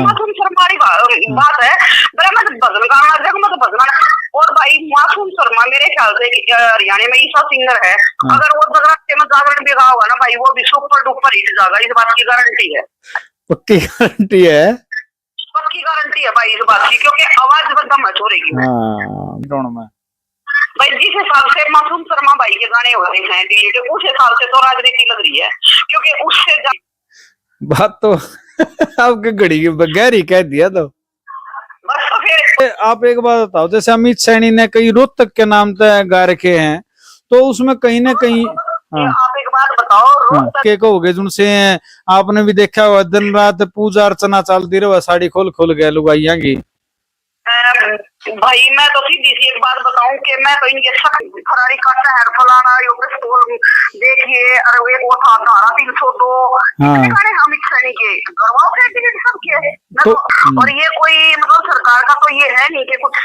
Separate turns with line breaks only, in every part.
मासूम शर्मा की बात है, मैं तो भजन गाना लग जाएगा, मैं तो भजन। और भाई मासूम शर्मा मेरे ख्याल से हरियाणा में ईसा सिंगर है, अगर वो जगराते में जागरण भी रहा होगा ना भाई, वो भी सुपर डुपर हिट जाएगा, इस बात की गारंटी है।
पक्की गारंटी है,
पक्की गारंटी है भाई इस बात की, क्योंकि आवाज एकदम छोड़ेगी। भाई जिस हिसाब से मासूम शर्मा भाई के गाने हो रहे हैं डिलीट, उस हिसाब से तो राजनीति लग रही है, क्योंकि उससे
बात तो आपके घड़ी की गहरी कह दिया। तो
बस तो फिर
आप एक बात बताओ, जैसे अमित सैनी ने कई रोहतक के नाम से गा रखे हैं, तो उसमें कहीं ना कहीं
आप एक बात बताओ,
के कहोगे जिनसे आपने भी देखा हुआ दिन रात पूजा अर्चना चलती रहे, साड़ी खोल खोल गए लुगाइया की।
भाई मैं तो सीधी सी एक बात बताऊं कि मैं तो इनके फरारी का शहर फलाना पिस्तौल देखिए, अरे एक वो था धारा 302, इतने गाने अमित सैनी के गरबाओं के सब किए तो, और ये कोई मतलब सरकार का तो ये है नहीं कि कुछ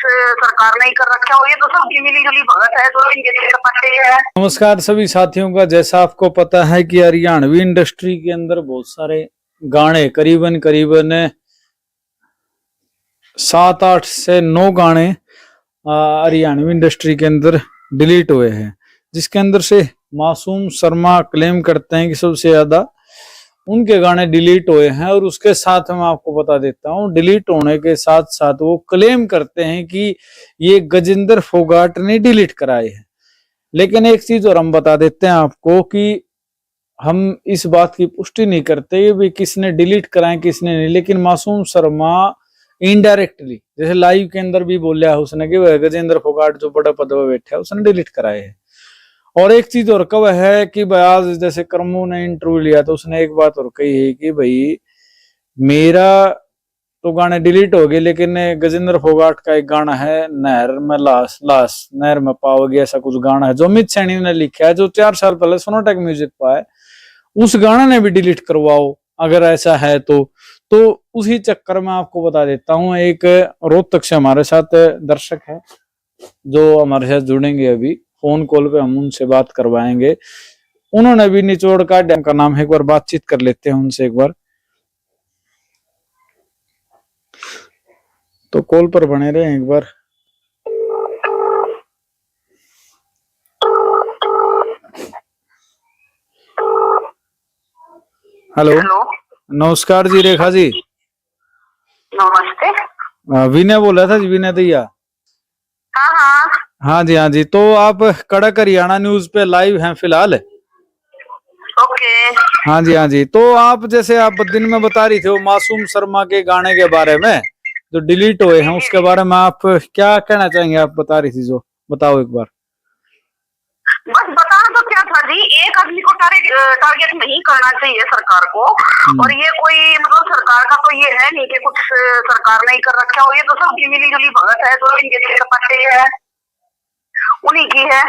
सरकार नहीं कर रखा हो, ये तो सबकी मिली जुली भगत है, तो इनके पट्टे है।
नमस्कार सभी साथियों का, जैसा आपको पता है कि हरियाणवी इंडस्ट्री के अंदर बहुत सारे गाने करीबन 7-8 से 9 गाने हरियाणवी इंडस्ट्री के अंदर डिलीट हुए हैं, जिसके अंदर से मासूम शर्मा क्लेम करते हैं कि सबसे ज्यादा उनके गाने डिलीट हुए हैं। और उसके साथ मैं आपको बता देता हूं, डिलीट होने के साथ साथ वो क्लेम करते हैं कि ये गजेंद्र फोगाट ने डिलीट कराए हैं। लेकिन एक चीज और हम बता देते हैं आपको कि हम इस बात की पुष्टि नहीं करते भी किसने डिलीट कराए किसने नहीं, लेकिन मासूम शर्मा इनडायरेक्टली जैसे लाइव के अंदर भी बोलिया है उसने कि वह गजेंद्र फोगाट जो बड़ा पद पे बैठा है उसने डिलीट कराए है। और एक चीज और कब है कि आज जैसे कर्मू ने इंटरव्यू लिया तो उसने एक बात और कही है कि भाई मेरा तो गाने डिलीट हो गए, लेकिन गजेंद्र फोगाट का एक गाना है नहर में लाश नहर में पाओगे, ऐसा कुछ गाना है जो अमित सैनी ने लिखा है, जो 4 साल पहले सोनोटेक म्यूजिक पर है, उस गाना ने भी डिलीट करवाओ अगर ऐसा है तो उसी चक्कर में आपको बता देता हूं, एक रोहतक से हमारे साथ दर्शक है जो हमारे साथ जुड़ेंगे, अभी फोन कॉल पे हम उनसे बात करवाएंगे। उन्होंने भी निचोड़ का डैम का नाम है, एक बार बातचीत कर लेते हैं उनसे एक बार, तो कॉल पर बने रहे एक बार। हेलो नमस्कार जी रेखा जी।
नमस्ते।
विनय बोल रहा था जी, विनय दैया। हाँ जी, तो आप कड़क हरियाणा न्यूज पे लाइव हैं फिलहाल।
ओके।
हाँ जी, तो आप जैसे आप दिन में बता रही थे वो मासूम शर्मा के गाने के बारे में जो डिलीट हुए हैं, उसके बारे में आप क्या कहना चाहेंगे? आप बता रही थी जो, बताओ एक बार।
बस बताना तो क्या था जी, एक आदमी को टारगेट नहीं करना चाहिए सरकार को, और ये कोई मतलब सरकार का तो ये है नहीं कि कुछ सरकार नहीं कर रखा हो, ये तो सबकी मिली जुली भगत है, तो इनके पट्टे है उन्हीं की है,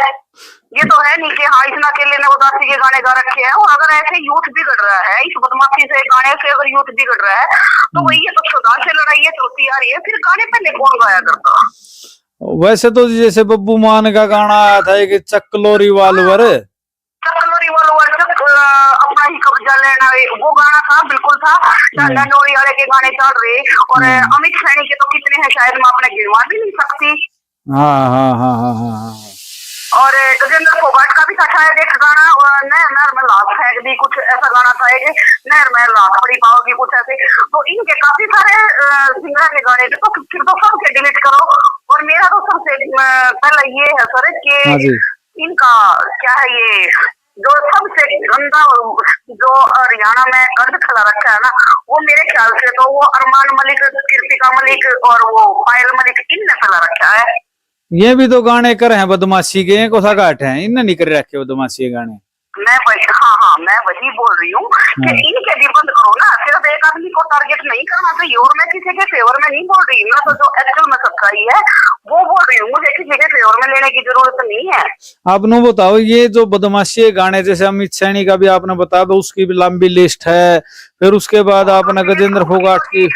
ये तो है नहीं कि हाँ इतना अकेले ने उदासी के गाने गा रखे हैं। और अगर ऐसे यूथ बिगड़ रहा है इस बदमाशी से गाने से, अगर यूथ बिगड़ रहा है तो वही ये तो खुदा से लड़ाई चलती आ रही है, फिर गाने पहले कौन गाया करता?
वैसे तो जैसे बब्बू मान का गाना आया था कि चकलो रिवाल्वर
अपना ही कब्जा लेना, वो गाना था, बिल्कुल था। डांडा डोरी वाले के गाने चल रहे, और अमित सैनी के तो कितने हैं शायद मैं अपने गिनवा भी नहीं सकती।
हाँ।
और गजेंद्र फोगाट का भी था शायद एक गाना, नहर में लाश फेंक दी, कुछ ऐसा गाना था, नहर में लाश पड़ी पाओगी, कुछ ऐसे। तो इनके काफी सारे सिंगर के गाने थे, तो फिर तो सबके डिलीट करो। और मेरा तो सबसे पहला ये है सर कि इनका क्या है, ये जो सबसे गंदा जो हरियाणा में गंद फैला रखा है ना, वो मेरे ख्याल से तो वो अरमान मलिक, कृतिका मलिक और वो पायल मलिक, इनने फैला रखा है।
ये भी तो गाने कर हैं बदमाशी के, कोसा घाट है, इनने नहीं कर रखे बदमाशी के गाने।
मैं वही बोल रही हूँ कि इनके भी बंद करो ना, सिर्फ एक आदमी को टारगेट नहीं करना चाहिए। और मैं किसी के फेवर में नहीं बोल रही, मैं तो जो एक्चुअल में सच्चाई है वो बोल रही हूँ, मुझे किसी के फेवर में लेने की जरूरत नहीं है।
आप नो बताओ, ये जो बदमाशी गाने जैसे अमित सैनी का भी आपने बताया, तो उसकी भी लंबी लिस्ट है, फिर उसके बाद आपने गजेंद्र फोगाट की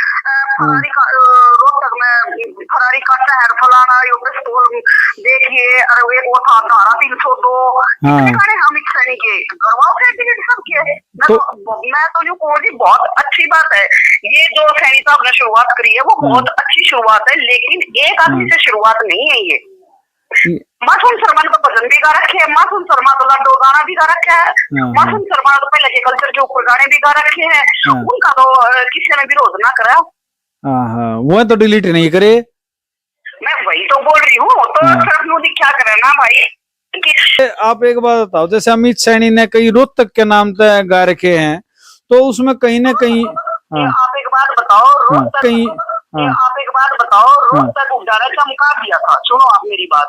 रोहतक में फरारी का शहर फलाना, पिस्तौल देखिए, अरे एक वो था धारा 302,
हाँ।
इतने गाने अमित सैनी के गढ़वा से डिलीट सब किए। मैं तो यूँ कहूँ जी बहुत अच्छी बात है ये जो सैनी साहब ने शुरुआत करी है, वो बहुत अच्छी शुरुआत है, लेकिन एक आदमी से शुरुआत नहीं है ये। मासूम शर्मा ने तो भजन भी गा रखे हैं, मासूम शर्मा तो लड्डू गाना भी गा रखा है, मासूम शर्मा ने तो पहले के कल्चर के ऊपर गाने भी गा रखे हैं, उनका तो किसी ने विरोध ना करा।
हाँ, वो तो डिलीट नहीं करे।
मैं वही तो बोल रही हूँ, तो सिर्फ मोदी क्या करे ना भाई।
आप एक बात बताओ, जैसे अमित सैनी ने कई रोहतक के नाम पे गा रखे हैं, तो उसमें कहीं ना कहीं
आप एक बात बताओ, रोहतक आप एक बात बताओ, रोहतक उड़ाने चमका दिया था। सुनो आप मेरी बात।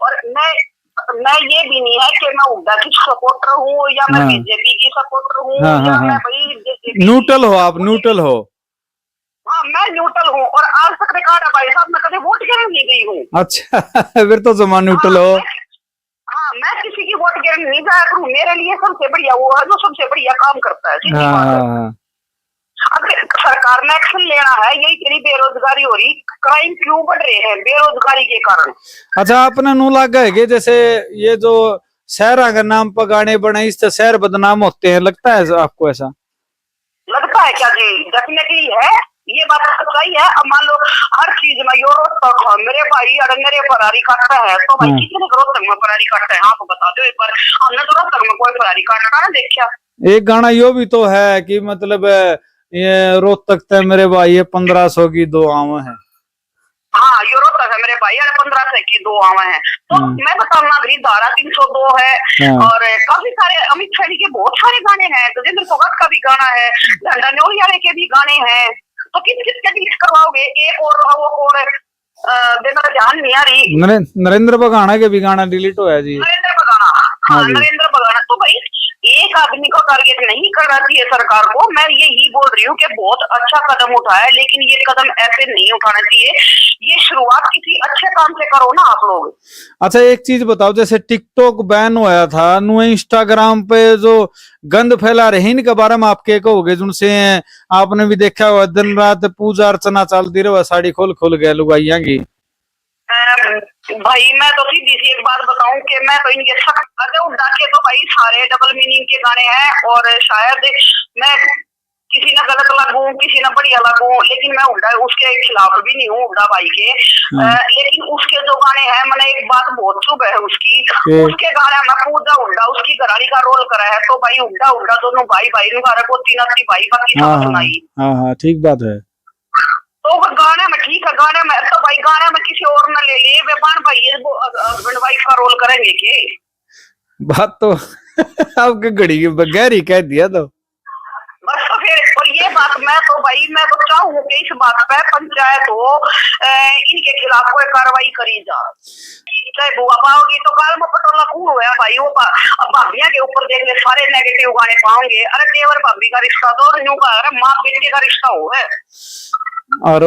और मैं ये भी नहीं है कि मैं उड्डा की सपोर्टर हूँ या मैं बीजेपी की सपोर्टर हूँ या मैं भाई
न्यूट्रल हो, आप न्यूट्रल हो।
हाँ, मैं न्यूट्रल हूँ और आज तक रिकॉर्ड है भाई साहब, मैं कभी वोट गिरने नहीं गई हूँ।
अच्छा, फिर तो जमा न्यूट्रल हो।
हाँ, मैं किसी की वोट गिरने नहीं जाया करूँ। मेरे लिए सबसे बढ़िया वो है जो सबसे बढ़िया काम करता है। सीधी बात है। अब सरकार ने एक्शन लेना है, यही तेरी बेरोजगारी हो रही, क्राइम क्यों बढ़ रहे हैं बेरोजगारी के कारण।
अच्छा, आपने नू लगा है कि जैसे ये जो शहर के नाम पर गाने बने, इससे शहर बदनाम होते हैं, लगता है आपको ऐसा?
लगता है क्या जी? डेफिनेटली है, ये बात सच्चाई है। अब मान लो हर चीज में यूरो मेरे भाई अगर मेरे फरारी काटता है तो भाई कितने रोहतक में फरारी काटता है? आप बता दो एक बार, हमने तो रोहतक में कोई फरारी काटता ना देखा।
एक गाना यो भी तो है कि मतलब ये रोहतक तक मेरे भाई 1500 की 2 आम है।
हाँ, ये रोहतक है मेरे भाई 1500 की 2 आम है। तो मैं बताऊँ ना, धारा 302 है और काफी सारे अमित सैनी के बहुत सारे गाने हैं, गजेंद्र फोगाट का भी गाना है, झंडा न्योलियाले के भी गाने हैं। तो किस किसके डिलीट करवाओगे? एक और वो और मेरा ध्यान नहीं आ रही।
नरेंद्र बगाना के भी गाना डिलीट होया जी।
नरेंद्र बगाना, हाँ नरेंद्र बगाना। तो भाई एक आदमी को टारगेट नहीं करना चाहिए सरकार को। मैं यही बोल रही हूँ कि बहुत अच्छा कदम उठाया, लेकिन ये कदम ऐसे नहीं उठाना चाहिए। ये शुरुआत किसी अच्छे काम से करो ना आप लोग।
अच्छा, एक चीज बताओ, जैसे टिकटॉक बैन होया था, नु इंस्टाग्राम पे जो गंद फैला रहे, इनके बारे में आप क्या कहोगे? जिनसे आपने भी देखा हुआ दिन रात पूजा अर्चना चलती रहे, साड़ी खोल खोल गए लुगाइया की।
भाई मैं तो सीधी सी एक बात बताऊं कि मैं तो इनके सख्त उड़ा के तो भाई सारे डबल मीनिंग के गाने हैं और शायद मैं किसी ना गलत लगूं किसी ना बढ़िया लगूं, लेकिन मैं उड़ा उसके खिलाफ भी नहीं हूँ उड़ा भाई के। लेकिन उसके जो गाने हैं, मैंने एक बात बहुत शुभ है उसकी, उसके गाने में पूजा उड़ा उसकी घराड़ी का रोल करा है। तो भाई उड़ा उड़ा दोनों भाई भाई को तीन भाई बाकी सब सुनाई।
हाँ, ठीक बात है।
तो गाने में ठीक है, गाने में तो भाई गाने में किसी और न ले ले, बेबान भाई हस्बैंड वाइफ का रोल करेंगे के?
बात तो आपके घड़ी की गहरी कह दिया तो
बस। तो फिर और ये बात मैं तो चाहूँ कि इस बात पे पंचायत हो, इनके खिलाफ कोई कार्रवाई करी जा। चाहे बुआ पाओगी तो काल में पटोला कौन हुआ भाई? वो अब भाभिया के ऊपर देख ले सारे नेगेटिव गाने पाओगे। अरे देवर भाभी का रिश्ता तो न्यू का, अरे माँ बेटे का रिश्ता हो है।
और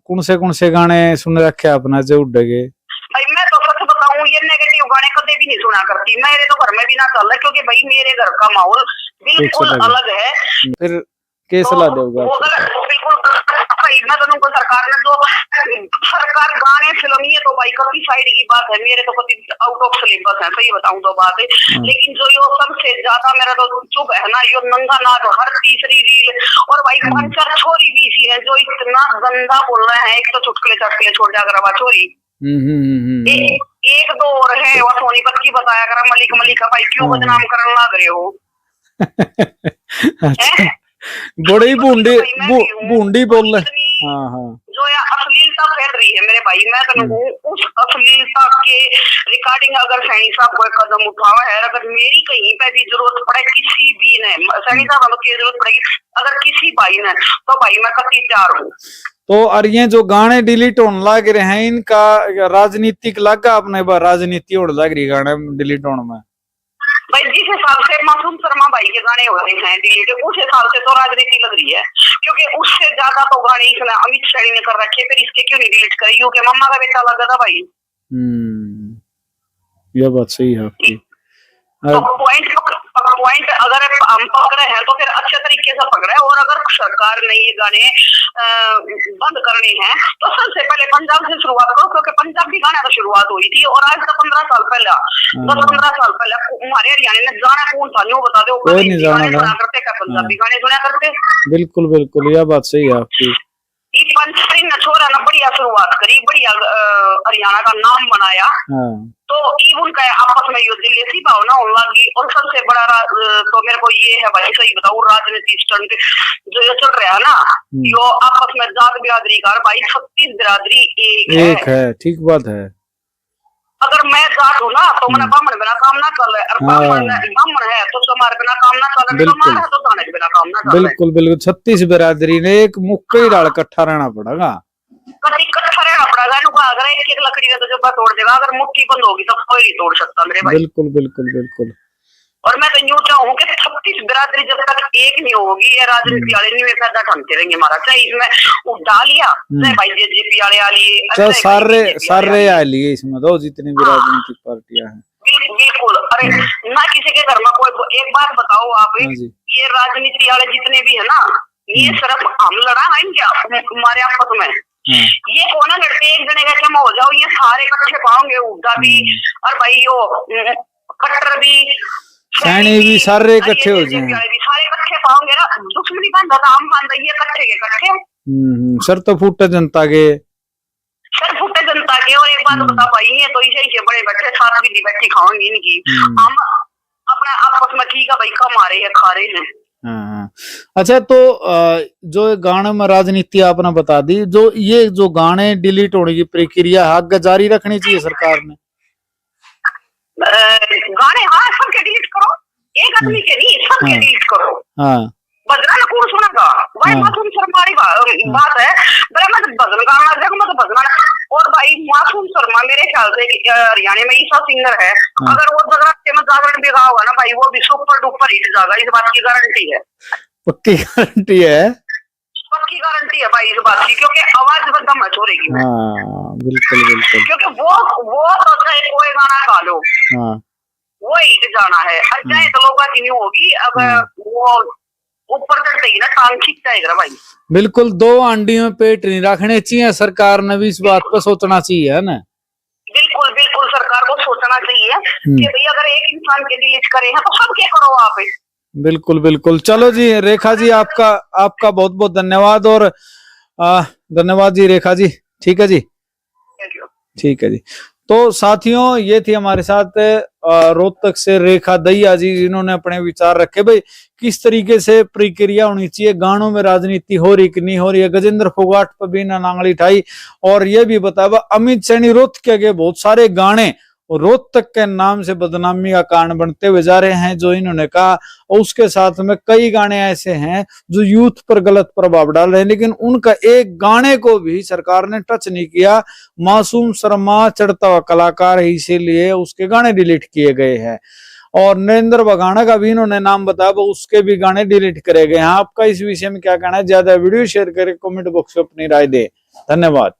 कौन से गाने सुन रखे अपना जो उड़ गए?
भाई मैं तो सच बताऊं, ये नेगेटिव गाने कभी भी नहीं सुना करती। मेरे तो घर में भी ना चल रहा, क्योंकि भाई मेरे घर का माहौल बिल्कुल अलग है।
फिर क्या सलाह दोगे?
बिल्कुल भाई, मैं तो सरकार ने जो सरकार गाने फिल्म ये तो भाई कभी साइड की बात है, मेरे तो कभी आउट ऑफ सिलेबस है, सही बताऊं तो बात है। लेकिन जो यो सबसे ज्यादा मेरा तो चुप है ना, यो नंगा नाच हर तीसरी रील और भाई 5-4 छोरी भी सी है जो इतना गंदा बोल रहे हैं। एक तो चुटकुले चटकुले छोड़ जा कर छोरी, एक दो और है वो सोनीपत की बताया कर मलिक भाई क्यों बदनाम करने लग रहे हो?
बड़ी बूंदी बोल रहे। हाँ,
जो या अश्लीलता फैल रही है मेरे भाई, मैं तो उस अश्लीलता के रिगार्डिंग अगर सैनी साहब कोई कदम उठावा है, अगर मेरी कहीं पे भी जरूरत पड़े किसी भी ने, सैनी साहब की जरूरत पड़ेगी अगर किसी भाई ने, तो भाई मैं कति तैयार हूँ।
तो और ये जो गाने डिलीट होने लग रहे हैं, इनका राजनीतिक लगा अपने राजनीति होने लग रही गाने डिलीट होने में?
भाई जिस हिसाब से मासूम शर्मा भाई के गाने हो रहे हैं डिलीट, उस हिसाब से तो राजनीति लग रही है, क्योंकि उससे ज्यादा तो गाने इसने अमित सैनी ने कर रखे, फिर इसके क्यों नहीं डिलीट करे? क्योंकि मम्मा का बेटा लगा था भाई।
ये बात सही है आपकी।
तो पॉइंट अगर हम पकड़े हैं तो फिर अच्छे तरीके से पकड़े, और अगर सरकार ने ये गाने बंद करने हैं तो सबसे पहले पंजाब से शुरुआत करो, क्योंकि पंजाबी गाने तो शुरुआत हुई थी, और आज तक 15 साल पहले 10-15 साल पहले हमारे हरियाणा में गाना कौन था न्यू बता दो,
कोई नहीं जाना
सुना करते क्या पंजाबी गाने सुना करते।
बिल्कुल बिल्कुल, यह बात सही है आपकी।
पंचरी ने छोरा ने बढ़िया शुरुआत करी, बढ़िया हरियाणा का नाम बनाया, तो इवन का आपस में युद्ध जैसी भावना होने लगी। और सबसे बड़ा तो मेरे को ये है भाई, सही बताऊं, राजनीति स्टंट जो ये चल रहा है ना, यो आपस में जात बिरादरी का, भाई 36 बिरादरी एक है।
ठीक बात है।
अगर मैं जाट हूँ ना तो मैंने ब्राह्मण बिना काम ना चले, और ब्राह्मण है तो समार बिना काम ना चले, समार है तो दाने बिना काम ना चले।
बिल्कुल बिल्कुल, 36 बिरादरी ने एक मुक्का ही डाल इकट्ठा रहना पड़ेगा,
इकट्ठा रहना पड़ेगा। अगर एक एक लकड़ी का तो जब तोड़ देगा, अगर मुट्ठी बंद होगी तो कोई नहीं तोड़ सकता मेरे भाई।
बिल्कुल बिल्कुल बिल्कुल।
और मैं तो यूं चाहूँ कि 36 बिरादरी जब तक एक नहीं होगी, ये राजनीति वाले नहीं पैदा ठनते रहेंगे हमारा, चाहे इसमें उठा लिया चाहे भाई जेजेपी वाले आली,
सारे आ लिए इसमें तो जितनी भी राजनीतिक पार्टियां हैं।
बिल्कुल। अरे ना किसी के घर में कोई, एक बात बताओ आप, ये राजनीति वाले जितने भी है ना, ये सिर्फ हम लड़ा है क्या हमारे आपस में, ये कौन लड़ते एक जने का जमा हो जाओ, ये सारे इकट्ठे पाओगे, उठा भी और भाई यो कट्टर भी
सैनी भी सारे इकट्ठे हो जाएंगे,
सारे इकट्ठे पाओगे ना, दुश्मनी बंद होता हम बंद, ये इकट्ठे के इकट्ठे
सर तो फूटे जनता के,
सर फूटे जनता के। और एक बात बता भाई, ये तो इसे बड़े बैठे साथ भी बैठी खाओगे इनकी, हम अपना आपस में ठीक है भाई, कम आ रहे हैं खा रहे हैं।
अच्छा, तो जो गाने में राजनीति आपने बता दी, जो ये जो गाने डिलीट होने की प्रक्रिया आगे जारी रखनी चाहिए सरकार ने।
गाने हाँ सबके डिलीट करो, एक आदमी के नहीं, सबके डिलीट करो। भजन कौन सुनेगा भाई, मासूम शर्मा बात है, मैं तो भजन गाना लग मैं तो भजन। और भाई मासूम शर्मा मेरे ख्याल से हरियाणा में ऐसा सिंगर है, अगर वो जगराते में जागरण भी गा होगा ना भाई, वो भी सुपर डुपर हिट जाएगा, इस बात की गारंटी है।
पक्की गारंटी है,
पक्की गारंटी है भाई इस बात की, क्योंकि आवाज बदम है छोड़ेगी।
बिल्कुल बिल्कुल,
क्योंकि वो तो चाहे कोई गाना गा लो, वो हिट जाना है, चाहे तो लोग की नहीं होगी, अब वो ऊपर चढ़ते ही ना टांग खींच जाएगा भाई।
बिल्कुल, दो अंडी में पेट नहीं रखने चाहिए, सरकार ने भी इस बात पर सोचना चाहिए है ना।
बिल्कुल बिल्कुल, सरकार को सोचना चाहिए कि भाई अगर एक इंसान के डिलीट करे हैं तो सब क्या करो आप।
बिल्कुल बिल्कुल। चलो जी रेखा जी, आपका बहुत बहुत धन्यवाद, और धन्यवाद जी रेखा जी। ठीक है जी, ठीक है जी। तो साथियों, ये थी हमारे साथ रोहतक से रेखा दहिया जी, जिन्होंने अपने विचार रखे भाई किस तरीके से प्रक्रिया होनी चाहिए, गानों में राजनीति हो रही कि नहीं हो रही है। गजेंद्र फोगाट पर भी नांगली उठाई, और ये भी बताया अमित सैनी रोहतक के बहुत सारे गाने रोहतक के नाम से बदनामी का कारण बनते हुए जा रहे हैं, जो इन्होंने कहा। और उसके साथ में कई गाने ऐसे हैं जो यूथ पर गलत प्रभाव डाल रहे हैं, लेकिन उनका एक गाने को भी सरकार ने टच नहीं किया। मासूम शर्मा चढ़ता हुआ कलाकार है, इसीलिए उसके गाने डिलीट किए गए हैं। और नरेंद्र बघाना का भी इन्होंने नाम बताया, वो उसके भी गाने डिलीट करे गए हैं। आपका इस विषय में क्या कहना है? ज्यादा वीडियो शेयर करें, कमेंट बॉक्स में अपनी राय दे। धन्यवाद।